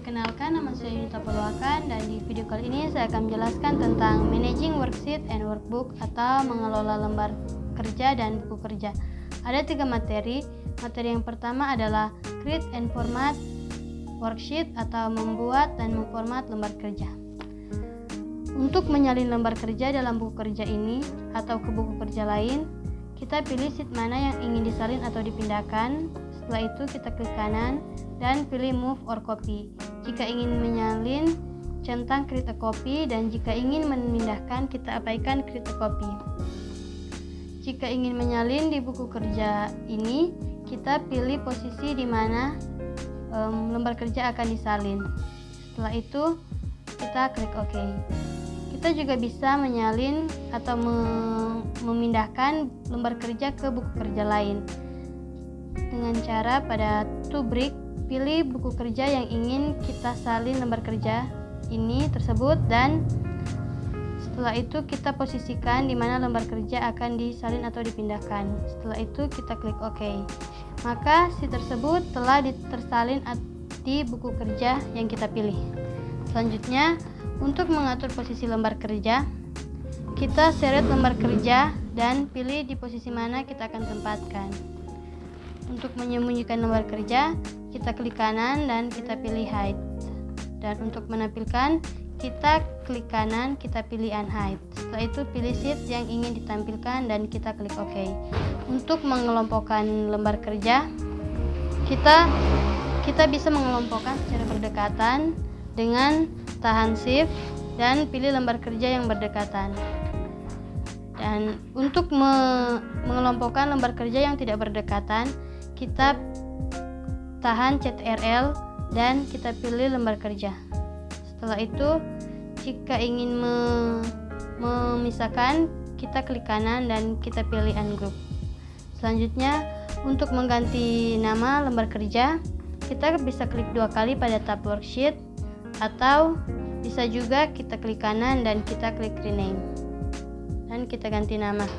Perkenalkan, nama saya Yunita Purwakan dan di video kali ini saya akan menjelaskan tentang Managing Worksheet and Workbook atau mengelola lembar kerja dan buku kerja. Ada 3 materi. Materi yang pertama adalah Create and Format Worksheet atau membuat dan memformat lembar kerja. Untuk menyalin lembar kerja dalam buku kerja ini atau ke buku kerja lain, kita pilih sheet mana yang ingin disalin atau dipindahkan. Setelah itu kita klik kanan dan pilih Move or Copy. Jika ingin menyalin, centang Create a Copy, dan jika ingin memindahkan, kita abaikan Create a Copy. Jika ingin menyalin di buku kerja ini, kita pilih posisi di mana lembar kerja akan disalin. Setelah itu, kita klik OK. Kita juga bisa menyalin atau memindahkan lembar kerja ke buku kerja lain dengan cara pada To Brick, pilih buku kerja yang ingin kita salin lembar kerja ini tersebut, dan setelah itu kita posisikan di mana lembar kerja akan disalin atau dipindahkan. Setelah itu kita klik OK. Maka sheet tersebut telah tersalin di buku kerja yang kita pilih. Selanjutnya, untuk mengatur posisi lembar kerja, kita seret lembar kerja dan pilih di posisi mana kita akan tempatkan. Untuk menyembunyikan lembar kerja, kita klik kanan dan kita pilih Hide. Dan untuk menampilkan, kita klik kanan, kita pilih Unhide. Setelah itu pilih sheet yang ingin ditampilkan dan kita klik OK. Untuk mengelompokkan lembar kerja, kita bisa mengelompokkan secara berdekatan dengan tahan Shift dan pilih lembar kerja yang berdekatan. Dan untuk mengelompokkan lembar kerja yang tidak berdekatan, kita tahan Ctrl dan kita pilih lembar kerja. Setelah itu, jika ingin memisahkan, kita klik kanan dan kita pilih Ungroup. Selanjutnya, untuk mengganti nama lembar kerja, kita bisa klik 2 kali pada tab Worksheet, atau bisa juga kita klik kanan dan kita klik Rename dan kita ganti nama.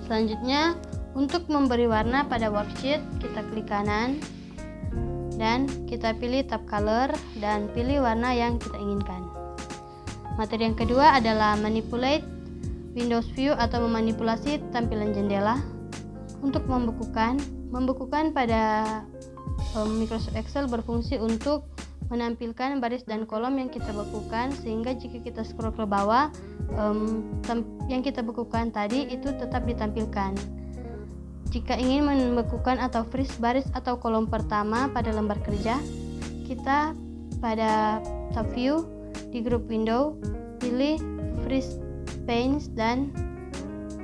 Selanjutnya, untuk memberi warna pada worksheet, kita klik kanan dan kita pilih tab Color dan pilih warna yang kita inginkan. Materi yang kedua adalah Manipulate Windows View atau memanipulasi tampilan jendela. Untuk membukukan pada Microsoft Excel berfungsi untuk menampilkan baris dan kolom yang kita bukukan, sehingga jika kita scroll ke bawah, yang kita bukukan tadi itu tetap ditampilkan. Jika ingin membekukan atau freeze baris atau kolom pertama pada lembar kerja, kita pada tab View di grup Window, pilih Freeze Panes dan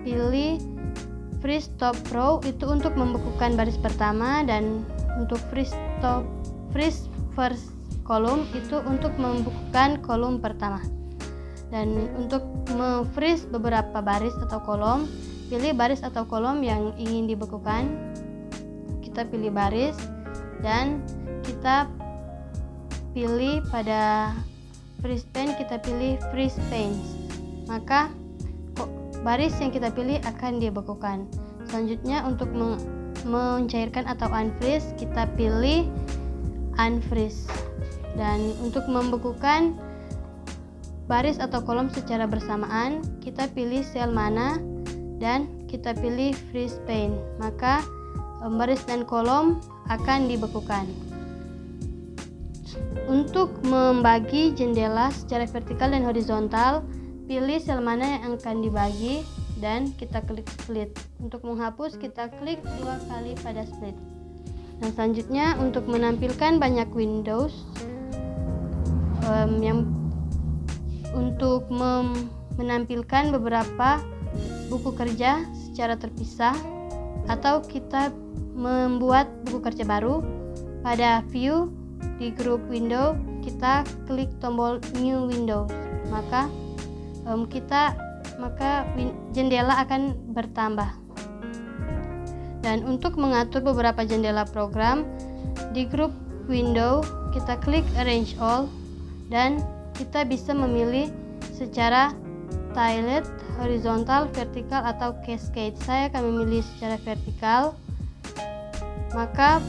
pilih Freeze Top Row itu untuk membekukan baris pertama, dan untuk Freeze First Column itu untuk membekukan kolom pertama. Dan untuk freeze beberapa baris atau kolom, pilih baris atau kolom yang ingin dibekukan. Kita pilih baris dan kita pilih pada freeze pane, kita pilih freeze panes. Maka baris yang kita pilih akan dibekukan. Selanjutnya, untuk mencairkan atau unfreeze, kita pilih unfreeze. Dan untuk membekukan baris atau kolom secara bersamaan, kita pilih sel mana dan kita pilih freeze pane, maka baris dan kolom akan dibekukan. Untuk membagi jendela secara vertikal dan horizontal, pilih sel mana yang akan dibagi dan kita klik split. Untuk menghapus, kita klik 2 kali pada split. Dan selanjutnya, untuk menampilkan banyak windows, untuk menampilkan beberapa buku kerja secara terpisah, atau kita membuat buku kerja baru, pada View di grup Window kita klik tombol New Windows, maka jendela akan bertambah. Dan untuk mengatur beberapa jendela program, di grup Window kita klik Arrange All dan kita bisa memilih secara tiled, horizontal, vertikal, atau cascade. Saya akan memilih secara vertikal, maka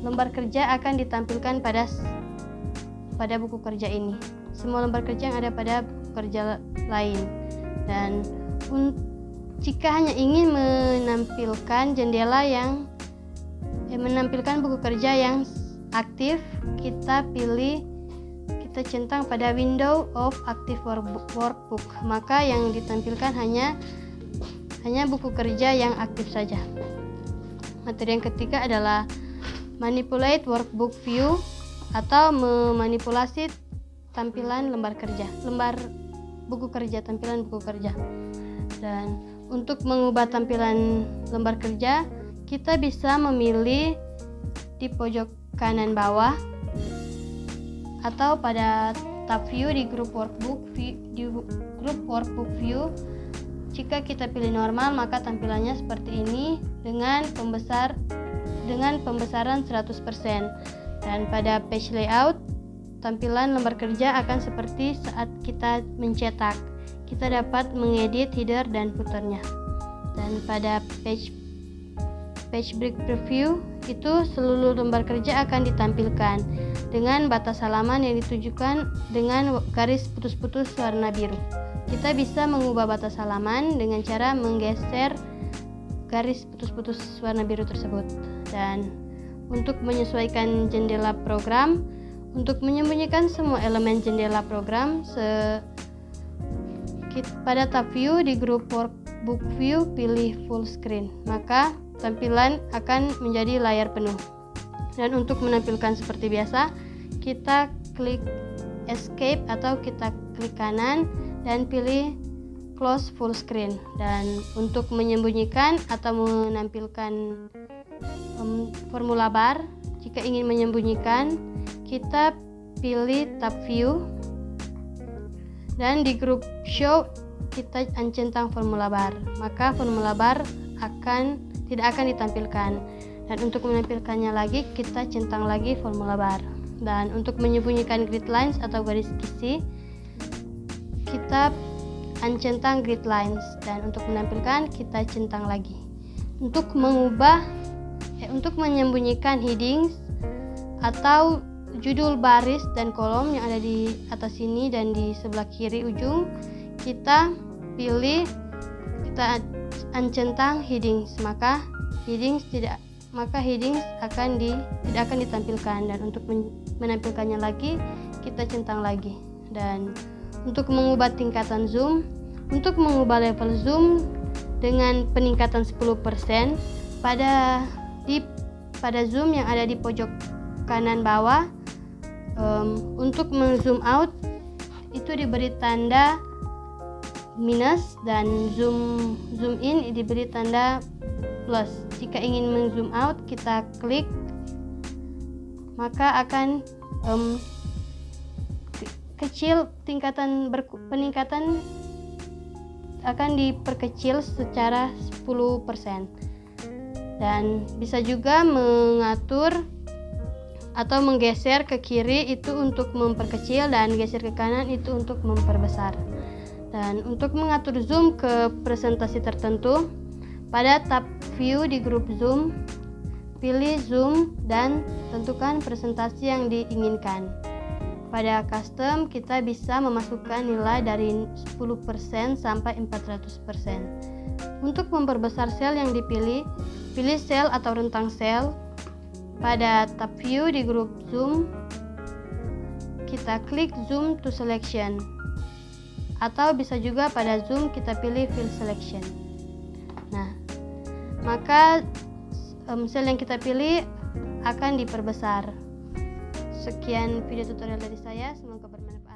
lembar kerja akan ditampilkan pada pada buku kerja ini, semua lembar kerja yang ada pada buku kerja lain. Dan jika hanya ingin menampilkan menampilkan buku kerja yang aktif, kita centang pada window of active workbook, maka yang ditampilkan hanya buku kerja yang aktif saja. Materi yang ketiga adalah manipulate workbook view atau memanipulasi tampilan tampilan buku kerja. Dan untuk mengubah tampilan lembar kerja, kita bisa memilih di pojok kanan bawah atau pada tab view di grup workbook view. Jika kita pilih normal, maka tampilannya seperti ini dengan pembesaran 100%. Dan pada page layout, tampilan lembar kerja akan seperti saat kita mencetak. Kita dapat mengedit header dan footernya. Dan pada page break preview itu seluruh lembar kerja akan ditampilkan dengan batas halaman yang ditujukan dengan garis putus-putus warna biru. Kita bisa mengubah batas halaman dengan cara menggeser garis putus-putus warna biru tersebut. Dan untuk menyesuaikan jendela program, untuk menyembunyikan semua elemen jendela program, pada tab view di grup workbook view pilih full screen, maka tampilan akan menjadi layar penuh. Dan untuk menampilkan seperti biasa, kita klik escape atau kita klik kanan dan pilih close full screen. Dan untuk menyembunyikan atau menampilkan formula bar, jika ingin menyembunyikan, kita pilih tab view dan di grup show kita centang formula bar, maka formula bar tidak akan ditampilkan. Dan untuk menampilkannya lagi, kita centang lagi formula bar. Dan untuk menyembunyikan grid lines atau garis kisi, kita centang grid lines. Dan untuk menampilkan, kita centang lagi. Untuk menyembunyikan headings atau judul baris dan kolom yang ada di atas sini dan di sebelah kiri ujung, kita centang headings, maka headings tidak akan ditampilkan. Dan untuk menampilkannya lagi, kita centang lagi. Dan untuk mengubah tingkatan zoom, untuk mengubah level zoom dengan peningkatan 10% pada zoom yang ada di pojok kanan bawah, untuk zoom out itu diberi tanda minus dan zoom in diberi tanda plus. Jika ingin zoom out, kita klik, maka akan kecil peningkatan akan diperkecil secara 10%. Dan bisa juga mengatur atau menggeser ke kiri itu untuk memperkecil dan geser ke kanan itu untuk memperbesar. Dan untuk mengatur zoom ke presentasi tertentu, pada tab view di grup zoom, pilih zoom dan tentukan presentasi yang diinginkan. Pada custom, kita bisa memasukkan nilai dari 10% sampai 400%. Untuk memperbesar sel yang dipilih, pilih sel atau rentang sel. Pada tab view di grup zoom, kita klik zoom to selection, atau bisa juga pada zoom kita pilih fill selection. Nah, maka sel yang kita pilih akan diperbesar. Sekian video tutorial dari saya, semoga bermanfaat.